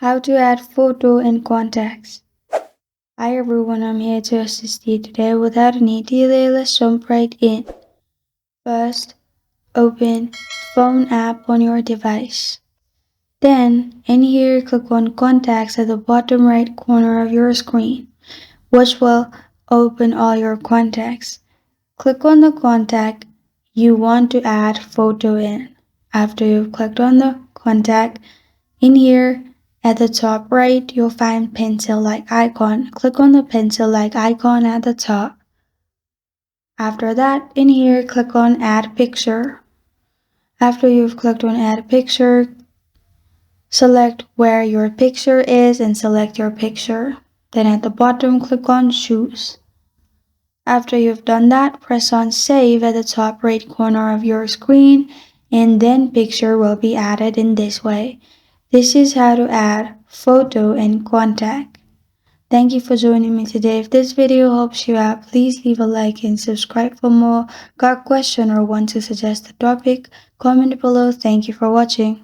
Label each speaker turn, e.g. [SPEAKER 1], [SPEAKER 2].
[SPEAKER 1] How to add photo in contacts. Hi everyone, I'm here to assist you today. Without any delay, let's jump right in. First, open phone app on your device. Then, in here, click on contacts at the bottom right corner of your screen, which will open all your contacts. Click on the contact you want to add photo in. After you've clicked on the contact, in here, at the top right, you'll find pencil-like icon. Click on the pencil-like icon at the top. After that, in here, click on Add Picture. After you've clicked on Add Picture, select where your picture is and select your picture. Then at the bottom, click on Choose. After you've done that, press on Save at the top right corner of your screen, and then picture will be added in this way. This is how to add photo in contact. Thank you for joining me today. If this video helps you out, please leave a like and subscribe for more. Got a question or want to suggest a topic? Comment below. Thank you for watching.